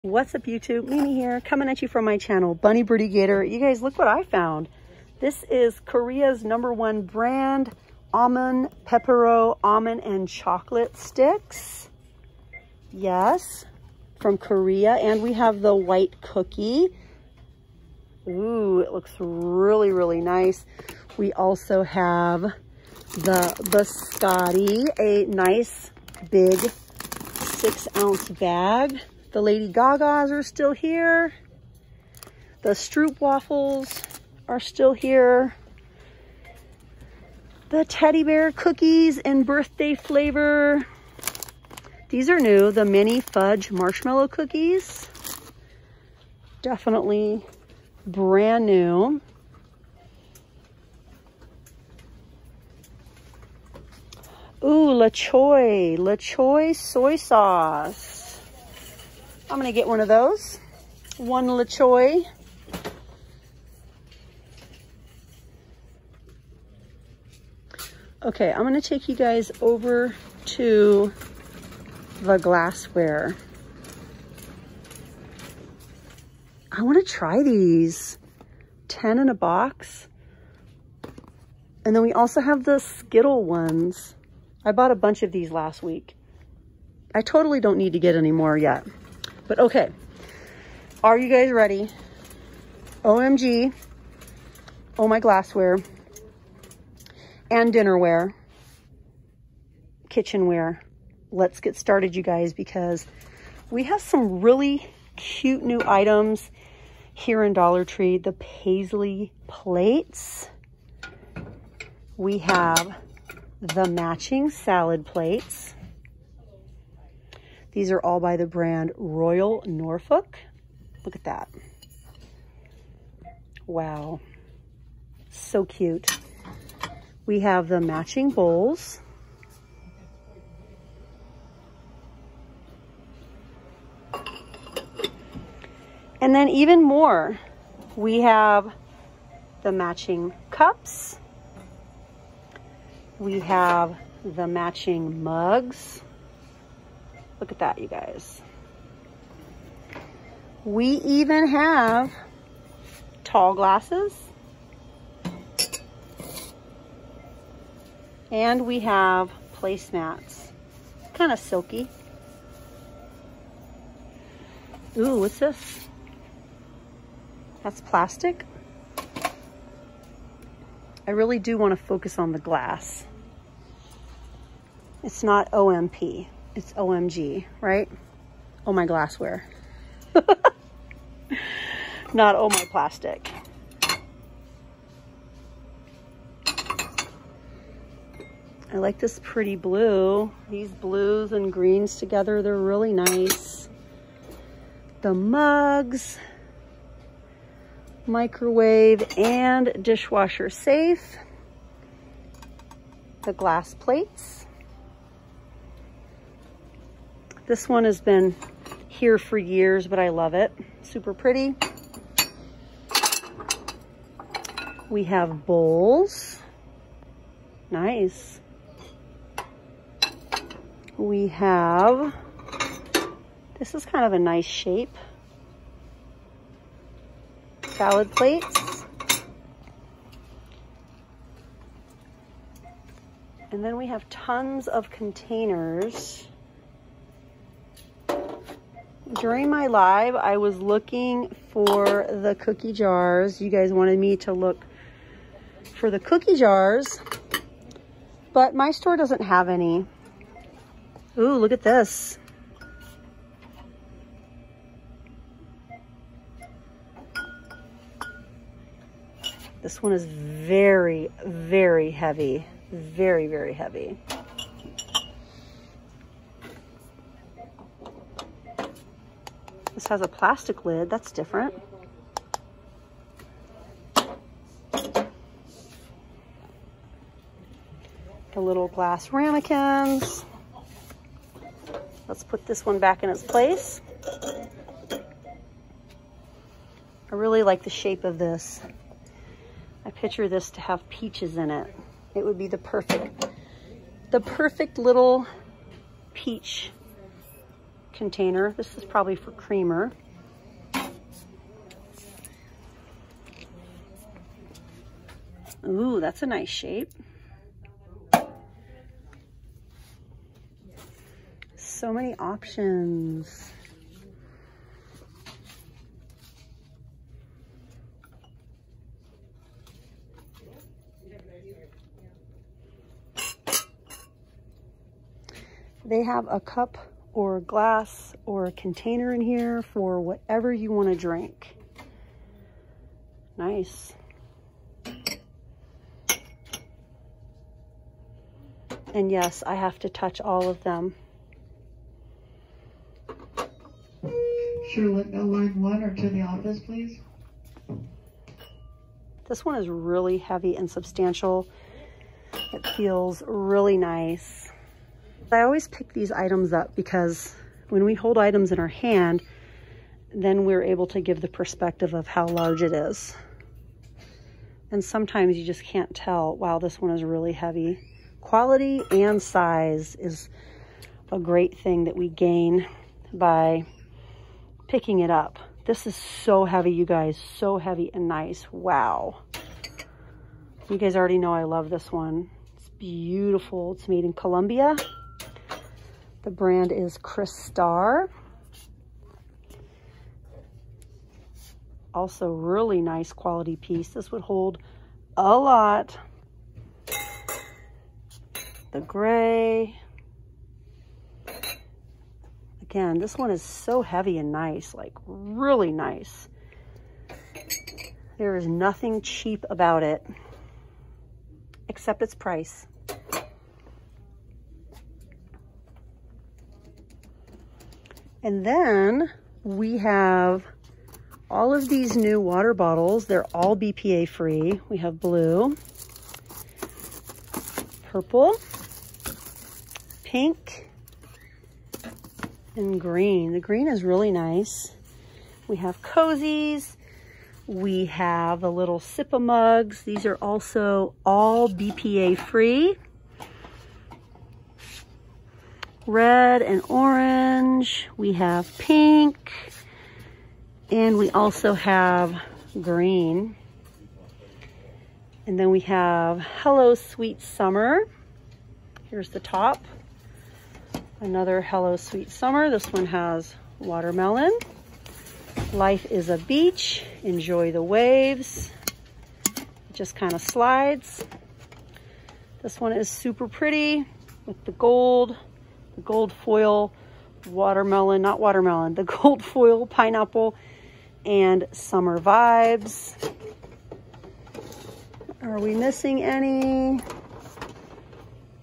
What's up, YouTube? Mimi here, coming at you from my channel, Bunny Birdy Gator. You guys, look what I found. This is Korea's #1 brand, almond pepero almond and chocolate sticks. Yes, from Korea. And we have the white cookie. Ooh, it looks really, really nice. We also have the biscotti, a nice big 6-ounce bag. The Lady Gagas are still here. The Stroop waffles are still here. The teddy bear cookies in birthday flavor. These are new, the mini fudge marshmallow cookies. Definitely brand new. Ooh, La Choy soy sauce. I'm gonna get one of those. One La Choy. Okay, I'm gonna take you guys over to the glassware. I wanna try these. 10 in a box. And then we also have the Skittle ones. I bought a bunch of these last week. I totally don't need to get any more yet. But okay, are you guys ready? OMG, oh my glassware, and dinnerware, kitchenware. Let's get started, you guys, because we have some really cute new items here in Dollar Tree. The paisley plates. We have the matching salad plates. These are all by the brand Royal Norfolk. Look at that. Wow. So cute. We have the matching bowls. And then even more, we have the matching cups. We have the matching mugs. Look at that, you guys. We even have tall glasses. And we have placemats. Kind of silky. Ooh, what's this? That's plastic. I really do want to focus on the glass. It's not OMP. It's OMG, right? Oh my glassware. Not oh my plastic. I like this pretty blue. These blues and greens together, they're really nice. The mugs, microwave and dishwasher safe. The glass plates. This one has been here for years, but I love it. Super pretty. We have bowls. Nice. We have, this is kind of a nice shape. Salad plates. And then we have tons of containers. During my live, I was looking for the cookie jars. You guys wanted me to look for the cookie jars, but my store doesn't have any. Ooh, look at this. This one is very, very heavy. Very, very heavy. This has a plastic lid. That's different. The little glass ramekins. Let's put this one back in its place. I really like the shape of this. I picture this to have peaches in it. It would be the perfect little peach container. This is probably for creamer. Ooh, that's a nice shape. So many options. They have a cup or a glass or a container in here for whatever you want to drink. Nice. And yes, I have to touch all of them. Sure, no line 1 or to the office, please. This one is really heavy and substantial. It feels really nice. I always pick these items up because when we hold items in our hand, then we're able to give the perspective of how large it is. And sometimes you just can't tell, wow, this one is really heavy. Quality and size is a great thing that we gain by picking it up. This is so heavy, you guys, so heavy and nice. Wow. You guys already know I love this one. It's beautiful. It's made in Colombia. The brand is Crystar. Also really nice quality piece. This would hold a lot. The gray. Again, this one is so heavy and nice, like really nice. There is nothing cheap about it, except its price. And then we have all of these new water bottles. They're all BPA free. We have blue, purple, pink, and green. The green is really nice. We have cozies. We have the little Sippa mugs. These are also all BPA free. Red and orange. We have pink. And we also have green. And then we have Hello Sweet Summer. Here's the top. Another Hello Sweet Summer. This one has watermelon. Life is a beach. Enjoy the waves. It just kind of slides. This one is super pretty with the gold foil watermelon, not watermelon, the gold foil pineapple and summer vibes. Are we missing any?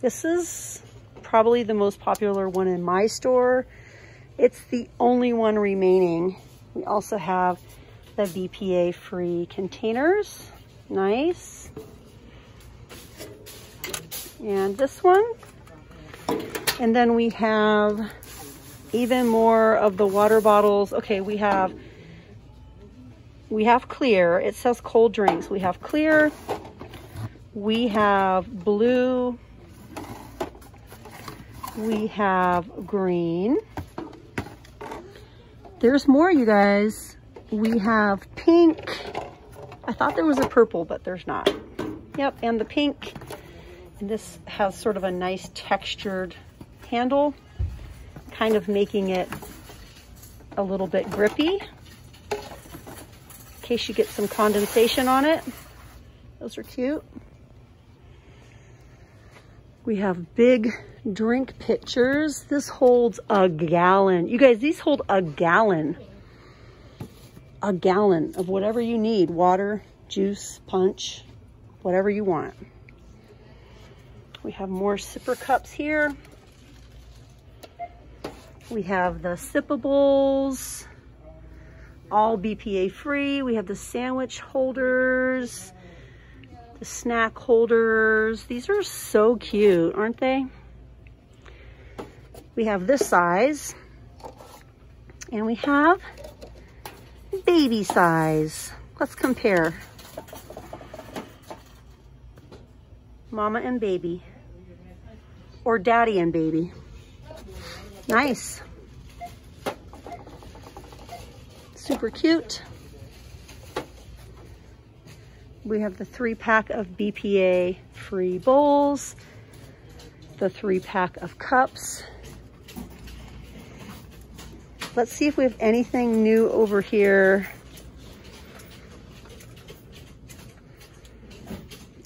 This is probably the most popular one in my store. It's the only one remaining. We also have the BPA free containers. Nice. And this one. And then we have even more of the water bottles. Okay, we have clear. It says cold drinks. We have clear. We have blue. We have green. There's more, you guys. We have pink. I thought there was a purple, but there's not. Yep, and the pink. And this has sort of a nice textured handle, kind of making it a little bit grippy in case you get some condensation on it. Those are cute. We have big drink pitchers. This holds a gallon. You guys, these hold a gallon. A gallon of whatever you need. Water, juice, punch, whatever you want. We have more sipper cups here. We have the sippables, all BPA free. We have the sandwich holders, the snack holders. These are so cute, aren't they? We have this size, and we have baby size. Let's compare. Mama and baby, or daddy and baby. Nice. Super cute. We have the 3-pack of BPA free bowls, the 3-pack of cups. Let's see if we have anything new over here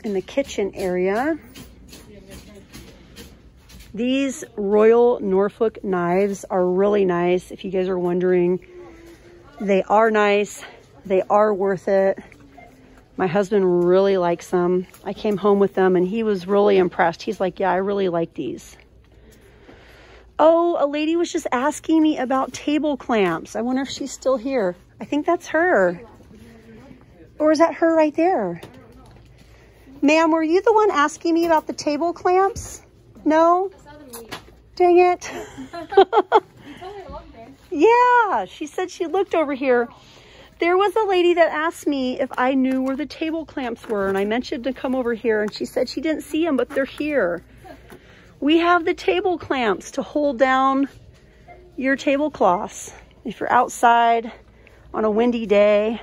in the kitchen area. These Royal Norfolk knives are really nice. If you guys are wondering, they are nice. They are worth it. My husband really likes them. I came home with them and he was really impressed. He's like, yeah, I really like these. Oh, a lady was just asking me about table clamps. I wonder if she's still here. I think that's her. Or is that her right there? Ma'am, were you the one asking me about the table clamps? No? Dang it. Yeah, she said she looked over here. There was a lady that asked me if I knew where the table clamps were, and I mentioned to come over here, and she said she didn't see them, but they're here. We have the table clamps to hold down your tablecloths if you're outside on a windy day.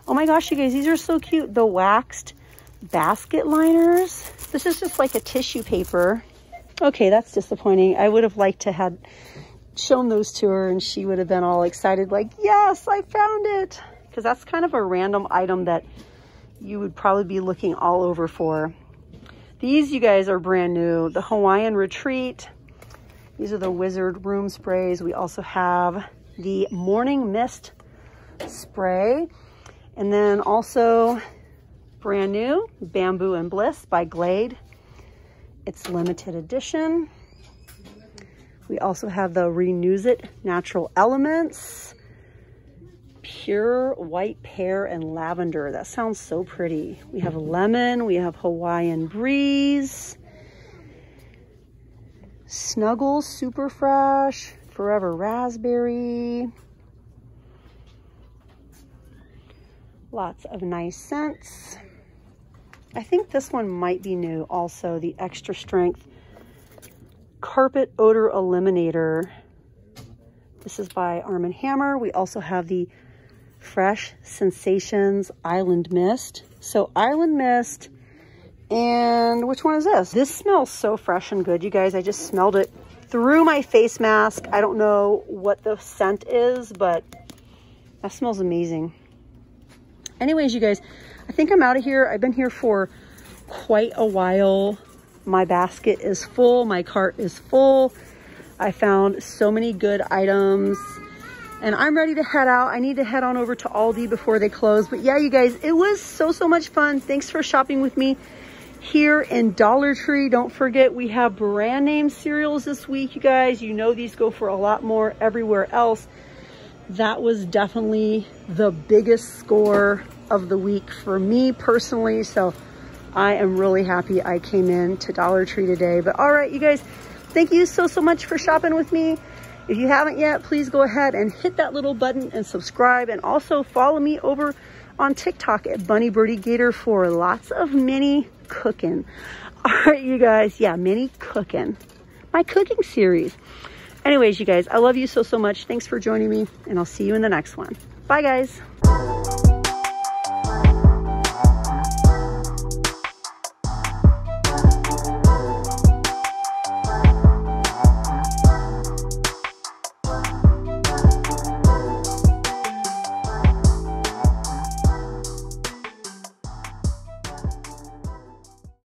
Oh my gosh, you guys, these are so cute. The waxed basket liners. This is just like a tissue paper. Okay, that's disappointing. I would have liked to have shown those to her and she would have been all excited like, yes, I found it. Because that's kind of a random item that you would probably be looking all over for. These, you guys, are brand new. The Hawaiian Retreat. These are the Wizard Room sprays. We also have the Morning Mist spray. And then also brand new Bamboo and Bliss by Glade. It's limited edition. We also have the Renews It Natural Elements. Pure white pear and lavender. That sounds so pretty. We have lemon. We have Hawaiian Breeze. Snuggle Super Fresh. Forever Raspberry. Lots of nice scents. I think this one might be new also. The Extra Strength Carpet Odor Eliminator. This is by Arm & Hammer. We also have the Fresh Sensations Island Mist. So Island Mist, and which one is this? This smells so fresh and good, you guys. I just smelled it through my face mask. I don't know what the scent is, but that smells amazing. Anyways, you guys, I think I'm out of here. I've been here for quite a while. My basket is full. My cart is full. I found so many good items and I'm ready to head out. I need to head on over to Aldi before they close. But yeah, you guys, it was so much fun. Thanks for shopping with me here in Dollar Tree. Don't forget, we have brand name cereals this week, you guys. You know these go for a lot more everywhere else. That was definitely the biggest score of the week for me personally. So I am really happy I came in to Dollar Tree today. But all right, you guys, thank you so much for shopping with me. If you haven't yet, please go ahead and hit that little button and subscribe. And also follow me over on TikTok at Bunny Birdie Gator for lots of mini cooking. All right, you guys. Yeah, mini cooking. My cooking series. Anyways, you guys, I love you so much. Thanks for joining me, and I'll see you in the next one. Bye, guys.